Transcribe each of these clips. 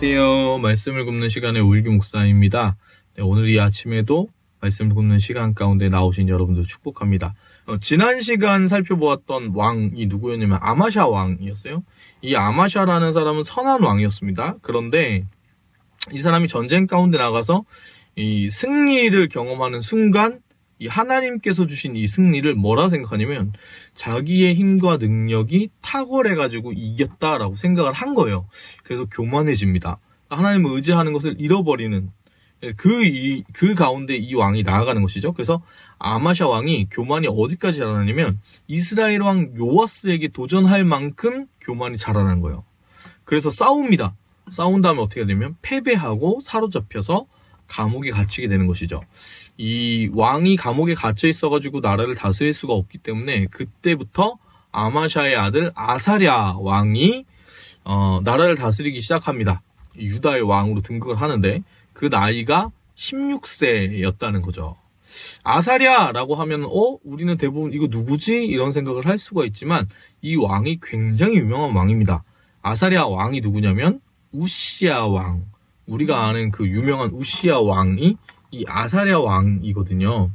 안녕하세요. 말씀을 굽는 시간의 오일규 목사입니다. 네, 오늘 이 아침에도 말씀을 굽는 시간 가운데 나오신 여러분들 축복합니다. 지난 시간 살펴보았던 왕이 누구였냐면 아마샤 왕이었어요. 이 아마샤라는 사람은 선한 왕이었습니다. 그런데 이 사람이 전쟁 가운데 나가서 이 승리를 경험하는 순간 이 하나님께서 주신 이 승리를 뭐라 생각하냐면 자기의 힘과 능력이 탁월해가지고 이겼다라고 생각을 한 거예요. 그래서 교만해집니다. 하나님을 의지하는 것을 잃어버리는 그 가운데 이 왕이 나아가는 것이죠. 그래서 아마샤 왕이 교만이 어디까지 자라나냐면 이스라엘 왕 요아스에게 도전할 만큼 교만이 자라는 거예요. 그래서 싸웁니다. 싸운 다음에 어떻게 되냐면 패배하고 사로잡혀서 감옥에 갇히게 되는 것이죠. 이 왕이 감옥에 갇혀 있어가지고 나라를 다스릴 수가 없기 때문에 그때부터 아마샤의 아들 아사랴 왕이 나라를 다스리기 시작합니다. 유다의 왕으로 등극을 하는데 그 나이가 16세였다는 거죠. 아사랴라고 하면 우리는 대부분 이거 누구지? 이런 생각을 할 수가 있지만 이 왕이 굉장히 유명한 왕입니다. 아사랴 왕이 누구냐면 우시야 왕. 우리가 아는 그 유명한 우시야 왕이 이 아사랴 왕이거든요.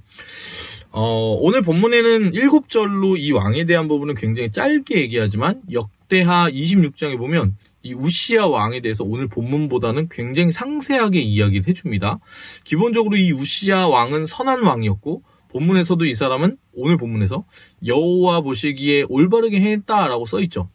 오늘 본문에는 7절로 이 왕에 대한 부분은 굉장히 짧게 얘기하지만 역대하 26장에 보면 이 우시야 왕에 대해서 오늘 본문보다는 굉장히 상세하게 이야기를 해줍니다. 기본적으로 이 우시야 왕은 선한 왕이었고 본문에서도 이 사람은 오늘 본문에서 여호와 보시기에 올바르게 행했다라고 써있죠.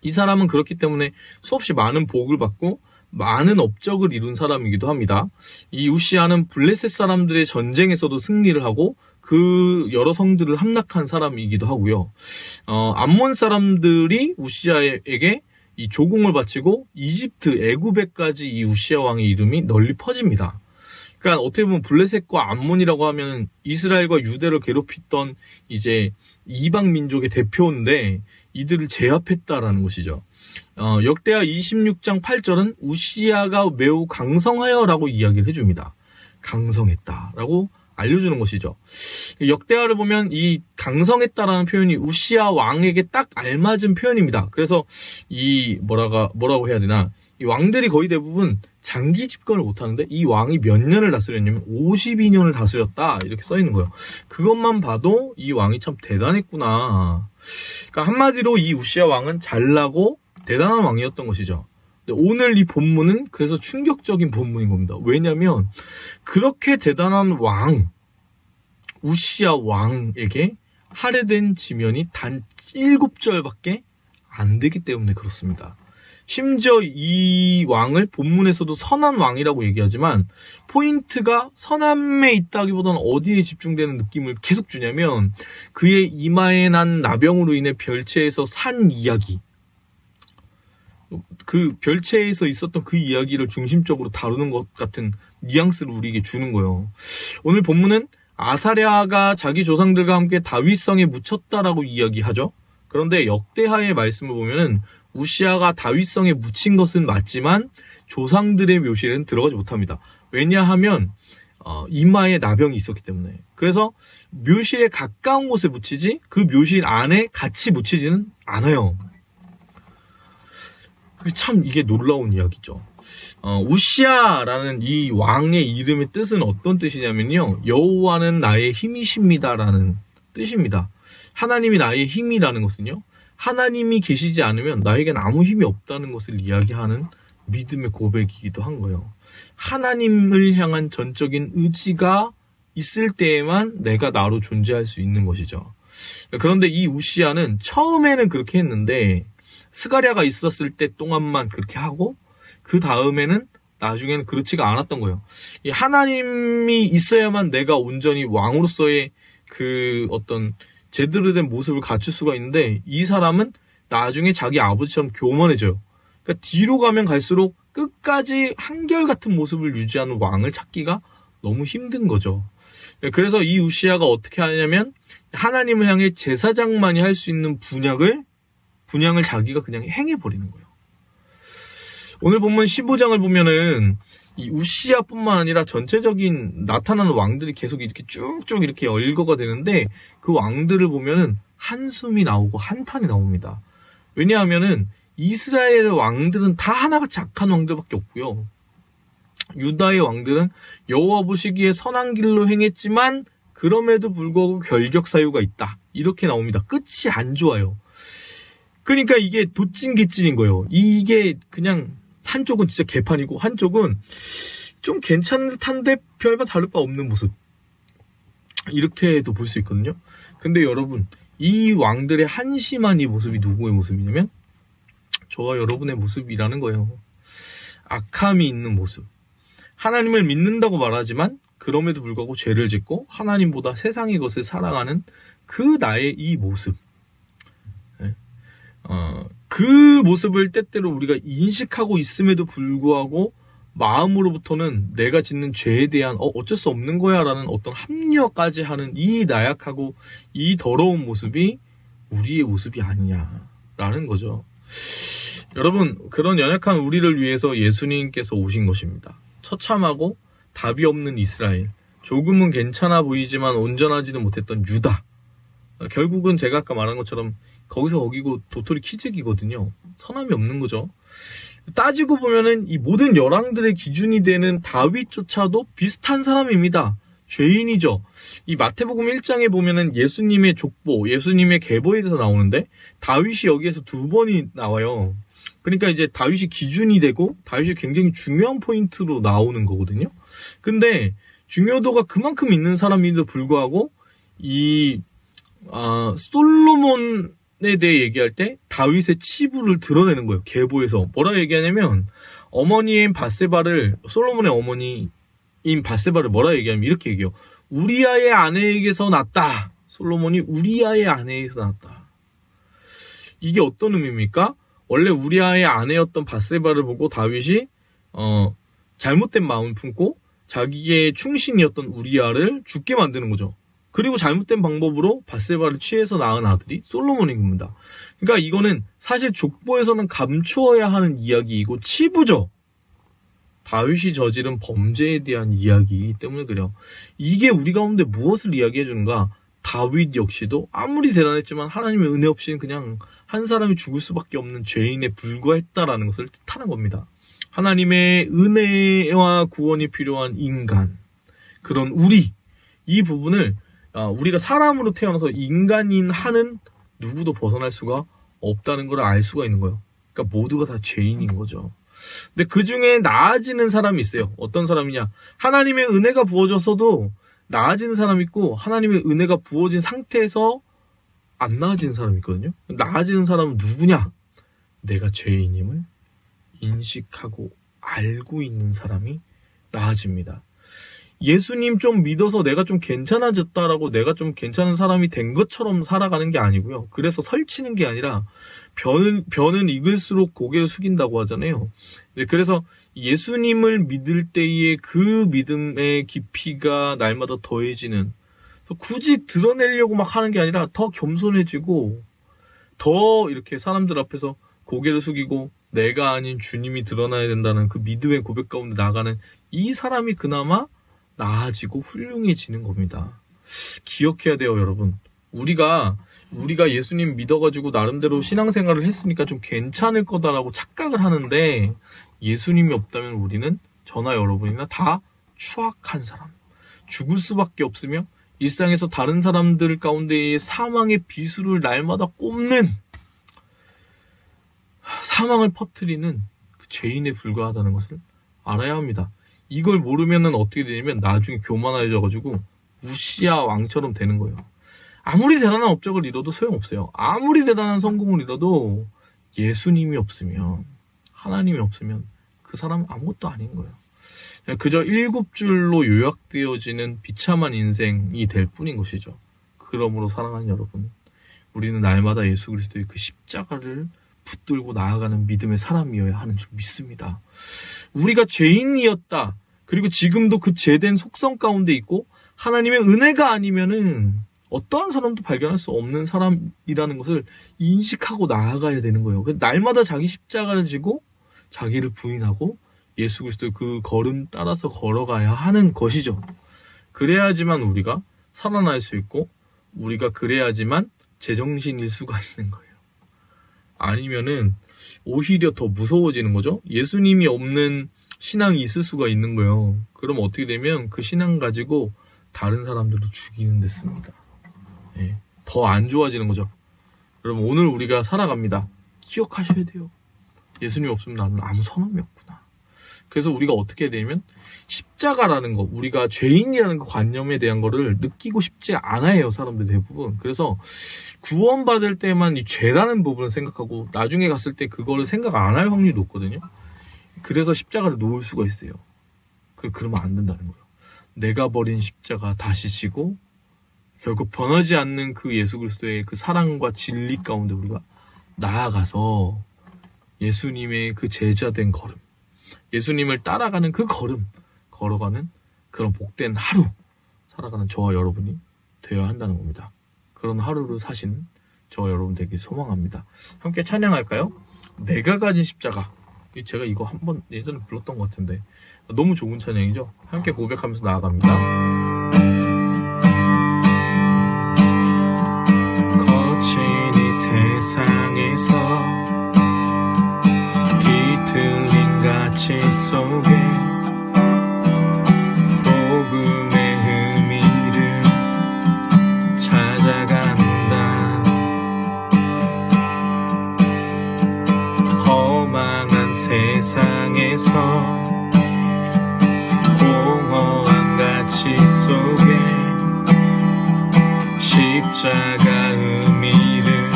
이 사람은 그렇기 때문에 수없이 많은 복을 받고 많은 업적을 이룬 사람이기도 합니다. 이 우시야는 블레셋 사람들의 전쟁에서도 승리를 하고 그 여러 성들을 함락한 사람이기도 하고요. 암몬 사람들이 우시야에게 이 조공을 바치고 이집트, 애굽에까지 이 우시야 왕의 이름이 널리 퍼집니다. 그러니까 어떻게 보면 블레셋과 암몬이라고 하면 이스라엘과 유대를 괴롭히던 이제 이방 민족의 대표인데 이들을 제압했다라는 것이죠. 역대하 26장 8절은 우시야가 매우 강성하여라고 이야기를 해줍니다. 강성했다라고 알려주는 것이죠. 역대하를 보면 이 강성했다라는 표현이 우시야 왕에게 딱 알맞은 표현입니다. 그래서 이 뭐라고 해야 되나? 이 왕들이 거의 대부분 장기 집권을 못하는데 이 왕이 몇 년을 다스렸냐면 52년을 다스렸다 이렇게 써있는 거예요. 그것만 봐도 이 왕이 참 대단했구나. 그러니까 한마디로 이 우시야 왕은 잘나고 대단한 왕이었던 것이죠. 근데 오늘 이 본문은 그래서 충격적인 본문인 겁니다. 왜냐하면 그렇게 대단한 왕 우시야 왕에게 할애된 지면이 단 7절밖에 안 되기 때문에 그렇습니다. 심지어 이 왕을 본문에서도 선한 왕이라고 얘기하지만 포인트가 선함에 있다기보다는 어디에 집중되는 느낌을 계속 주냐면 그의 이마에 난 나병으로 인해 별채에서 산 이야기, 그 별채에서 있었던 그 이야기를 중심적으로 다루는 것 같은 뉘앙스를 우리에게 주는 거예요. 오늘 본문은 아사랴가 자기 조상들과 함께 다윗성에 묻혔다라고 이야기하죠. 그런데 역대하의 말씀을 보면은 우시야가 다윗성에 묻힌 것은 맞지만 조상들의 묘실에는 들어가지 못합니다. 왜냐하면 이마에 나병이 있었기 때문에. 그래서 묘실에 가까운 곳에 묻히지 그 묘실 안에 같이 묻히지는 않아요. 참 이게 놀라운 이야기죠. 우시야라는 이 왕의 이름의 뜻은 어떤 뜻이냐면요. 여호와는 나의 힘이십니다라는 뜻입니다. 하나님이 나의 힘이라는 것은요. 하나님이 계시지 않으면 나에겐 아무 힘이 없다는 것을 이야기하는 믿음의 고백이기도 한 거예요. 하나님을 향한 전적인 의지가 있을 때에만 내가 나로 존재할 수 있는 것이죠. 그런데 이 우시야는 처음에는 그렇게 했는데 스가랴가 있었을 때 동안만 그렇게 하고 그 다음에는 나중에는 그렇지가 않았던 거예요. 이 하나님이 있어야만 내가 온전히 왕으로서의 그 어떤 제대로 된 모습을 갖출 수가 있는데 이 사람은 나중에 자기 아버지처럼 교만해져요. 그러니까 뒤로 가면 갈수록 끝까지 한결같은 모습을 유지하는 왕을 찾기가 너무 힘든 거죠. 그래서 이 우시야가 어떻게 하냐면 하나님을 향해 제사장만이 할 수 있는 분양을 자기가 그냥 행해버리는 거예요. 오늘 본문 15장을 보면은 이 우시야뿐만 아니라 전체적인 나타나는 왕들이 계속 이렇게 쭉쭉 이렇게 열거가 되는데 그 왕들을 보면은 한숨이 나오고 한탄이 나옵니다. 왜냐하면은 이스라엘의 왕들은 다 하나같이 악한 왕들밖에 없고요. 유다의 왕들은 여호와 보시기에 선한 길로 행했지만 그럼에도 불구하고 결격사유가 있다. 이렇게 나옵니다. 끝이 안 좋아요. 그러니까 이게 도찐개찐인 거예요. 이게 그냥 한쪽은 진짜 개판이고 한쪽은 좀 괜찮은 듯한데 별바 다를 바 없는 모습. 이렇게도 볼 수 있거든요. 근데 여러분, 이 왕들의 한심한 이 모습이 누구의 모습이냐면 저와 여러분의 모습이라는 거예요. 악함이 있는 모습. 하나님을 믿는다고 말하지만 그럼에도 불구하고 죄를 짓고 하나님보다 세상의 것을 사랑하는 그 나의 이 모습. 그 모습을 때때로 우리가 인식하고 있음에도 불구하고 마음으로부터는 내가 짓는 죄에 대한 어쩔 수 없는 거야 라는 어떤 합리화까지 하는 이 나약하고 이 더러운 모습이 우리의 모습이 아니냐라는 거죠. 여러분, 그런 연약한 우리를 위해서 예수님께서 오신 것입니다. 처참하고 답이 없는 이스라엘, 조금은 괜찮아 보이지만 온전하지는 못했던 유다. 결국은 제가 아까 말한 것처럼 거기서 거기고 도토리 키재기거든요. 선함이 없는 거죠. 따지고 보면은 이 모든 열왕들의 기준이 되는 다윗조차도 비슷한 사람입니다. 죄인이죠. 이 마태복음 1장에 보면은 예수님의 족보, 예수님의 계보에 대해서 나오는데 다윗이 여기에서 2번이 나와요. 그러니까 이제 다윗이 기준이 되고 다윗이 굉장히 중요한 포인트로 나오는 거거든요. 근데 중요도가 그만큼 있는 사람임에도 불구하고 이 솔로몬에 대해 얘기할 때 다윗의 치부를 드러내는 거예요. 계보에서 뭐라 얘기하냐면 어머니인 바세바를, 솔로몬의 어머니인 바세바를 뭐라 얘기하냐면 이렇게 얘기해요. 우리아의 아내에게서 났다. 솔로몬이 우리아의 아내에게서 났다. 이게 어떤 의미입니까? 원래 우리아의 아내였던 바세바를 보고 다윗이 잘못된 마음을 품고 자기의 충신이었던 우리아를 죽게 만드는 거죠. 그리고 잘못된 방법으로 바세바를 취해서 낳은 아들이 솔로몬인 겁니다. 그러니까 이거는 사실 족보에서는 감추어야 하는 이야기이고 치부죠. 다윗이 저지른 범죄에 대한 이야기이기 때문에 그래요. 이게 우리 가운데 무엇을 이야기해 주는가? 다윗 역시도 아무리 대단했지만 하나님의 은혜 없이는 그냥 한 사람이 죽을 수밖에 없는 죄인에 불과했다라는 것을 뜻하는 겁니다. 하나님의 은혜와 구원이 필요한 인간, 그런 우리, 이 부분을 우리가 사람으로 태어나서 인간인 한은 누구도 벗어날 수가 없다는 걸 알 수가 있는 거예요. 그러니까 모두가 다 죄인인 거죠. 근데 그 중에 나아지는 사람이 있어요. 어떤 사람이냐? 하나님의 은혜가 부어졌어도 나아지는 사람이 있고 하나님의 은혜가 부어진 상태에서 안 나아지는 사람이 있거든요. 나아지는 사람은 누구냐? 내가 죄인임을 인식하고 알고 있는 사람이 나아집니다. 예수님 좀 믿어서 내가 좀 괜찮아졌다라고 내가 좀 괜찮은 사람이 된 것처럼 살아가는 게 아니고요. 그래서 설치는 게 아니라 변은 익을수록 고개를 숙인다고 하잖아요. 그래서 예수님을 믿을 때의 그 믿음의 깊이가 날마다 더해지는, 굳이 드러내려고 막 하는 게 아니라 더 겸손해지고 더 이렇게 사람들 앞에서 고개를 숙이고 내가 아닌 주님이 드러나야 된다는 그 믿음의 고백 가운데 나가는 이 사람이 그나마 나아지고 훌륭해지는 겁니다. 기억해야 돼요, 여러분. 우리가 예수님 믿어가지고 나름대로 신앙생활을 했으니까 좀 괜찮을 거다라고 착각을 하는데 예수님이 없다면 우리는 저나 여러분이나 다 추악한 사람, 죽을 수밖에 없으며 일상에서 다른 사람들 가운데의 사망의 비수를 날마다 꼽는, 사망을 퍼뜨리는 그 죄인에 불과하다는 것을 알아야 합니다. 이걸 모르면은 어떻게 되냐면 나중에 교만해져가지고 우시아 왕처럼 되는 거예요. 아무리 대단한 업적을 이뤄도 소용없어요. 아무리 대단한 성공을 이뤄도 예수님이 없으면, 하나님이 없으면 그 사람은 아무것도 아닌 거예요. 그저 7줄로 요약되어지는 비참한 인생이 될 뿐인 것이죠. 그러므로 사랑하는 여러분, 우리는 날마다 예수 그리스도의 그 십자가를 붙들고 나아가는 믿음의 사람이어야 하는 줄 믿습니다. 우리가 죄인이었다. 그리고 지금도 그 죄된 속성 가운데 있고 하나님의 은혜가 아니면은 어떠한 사람도 발견할 수 없는 사람이라는 것을 인식하고 나아가야 되는 거예요. 날마다 자기 십자가를 지고 자기를 부인하고 예수 그리스도의 그 걸음 따라서 걸어가야 하는 것이죠. 그래야지만 우리가 살아날 수 있고 우리가 그래야지만 제정신일 수가 있는 거예요. 아니면은 오히려 더 무서워지는 거죠. 예수님이 없는 신앙이 있을 수가 있는 거예요. 그럼 어떻게 되면 그 신앙 가지고 다른 사람들도 죽이는 데 씁니다. 예, 더 안 좋아지는 거죠. 여러분, 오늘 우리가 살아갑니다. 기억하셔야 돼요. 예수님 없으면 나는 아무 소망이 없구나. 그래서 우리가 어떻게 해야 되냐면 십자가라는 거, 우리가 죄인이라는 그 관념에 대한 거를 느끼고 싶지 않아요, 사람들 대부분. 그래서 구원받을 때만 이 죄라는 부분을 생각하고 나중에 갔을 때 그거를 생각 안 할 확률이 높거든요. 그래서 십자가를 놓을 수가 있어요. 그러면 안 된다는 거예요. 내가 버린 십자가 다시 지고 결국 변하지 않는 그 예수 그리스도의 그 사랑과 진리 가운데 우리가 나아가서 예수님의 그 제자된 걸음, 예수님을 따라가는 그 걸음, 걸어가는 그런 복된 하루 살아가는 저와 여러분이 되어야 한다는 겁니다. 그런 하루를 사신 저와 여러분 되길 소망합니다. 함께 찬양할까요? 내가 가진 십자가. 제가 이거 한번 예전에 불렀던 것 같은데 너무 좋은 찬양이죠. 함께 고백하면서 나아갑니다. 거친 이 세상에서 뒤틀린 가치 속에 복음의 의미를 찾아간다. 허망한 세상에서 공허한 가치 속에 십자가 의미를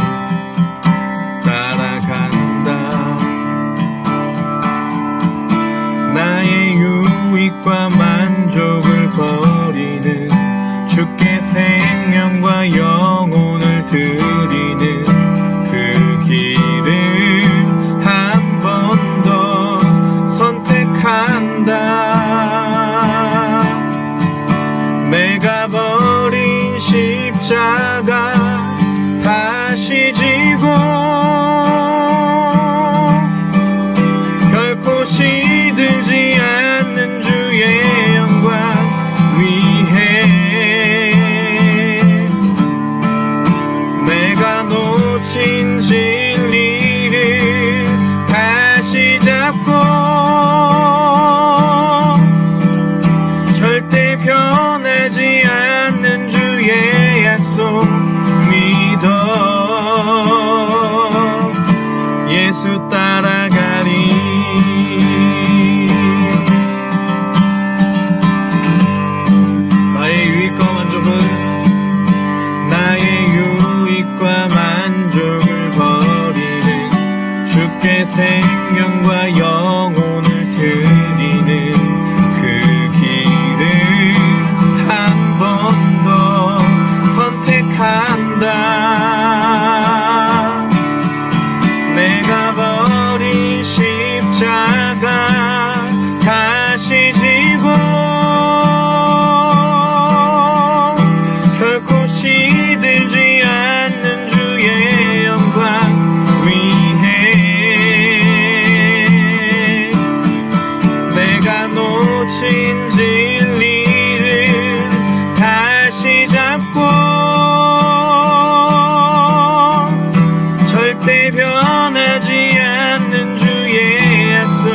따라간다. 나의 유익과 만족을 버리는 주께 생명과 영혼을 드리는 그 길을 한 번 더 선택한다. 내가 버린 십자가 다시 지고 결코 시들지 않는 주의 영광 위해 내가 놓친 진리를 다시 잡고 절대 변하지 않는 주의 약속 믿어 예수 따라가리. 나의 유익과 만족을 버리는 주께 생명과 영혼을 드리는 그 길을 한 번 더 선택한다. 내가 버린 십자가 다시 지고 결코 시들지 않는 주의 영광 위해 내가 놓친 진리를 다시 잡고 절대 변하지 않는 주의 약속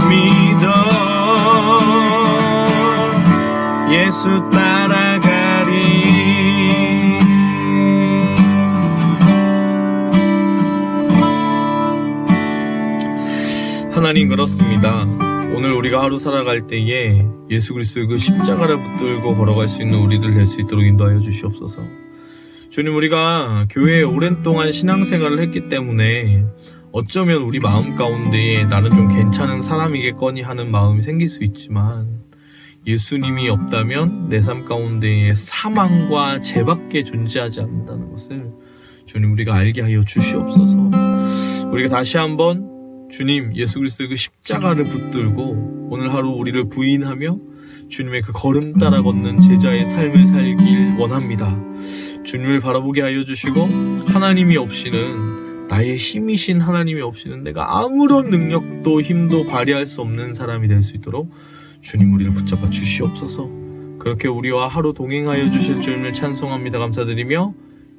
믿어 예수 따라가리. 하나님, 그렇습니다. 오늘 우리가 하루 살아갈 때에 예수 그리스도의 그 십자가를 붙들고 걸어갈 수 있는 우리들 될 수 있도록 인도하여 주시옵소서. 주님, 우리가 교회에 오랜 동안 신앙생활을 했기 때문에 어쩌면 우리 마음 가운데에 나는 좀 괜찮은 사람이겠거니 하는 마음이 생길 수 있지만 예수님이 없다면 내 삶 가운데에 사망과 죄밖에 존재하지 않는다는 것을 주님 우리가 알게 하여 주시옵소서. 우리가 다시 한번 주님 예수 그리스도의 그 십자가를 붙들고 오늘 하루 우리를 부인하며 주님의 그 걸음 따라 걷는 제자의 삶을 살길 원합니다. 주님을 바라보게 하여 주시고 하나님이 없이는 나의 힘이신 하나님이 없이는 내가 아무런 능력도 힘도 발휘할 수 없는 사람이 될 수 있도록 주님 우리를 붙잡아 주시옵소서. 그렇게 우리와 하루 동행하여 주실 주님을 찬송합니다. 감사드리며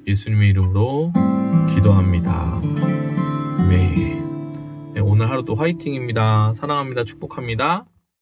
예수님의 이름으로 기도합니다. 아멘. 네, 오늘 하루도 화이팅입니다. 사랑합니다. 축복합니다.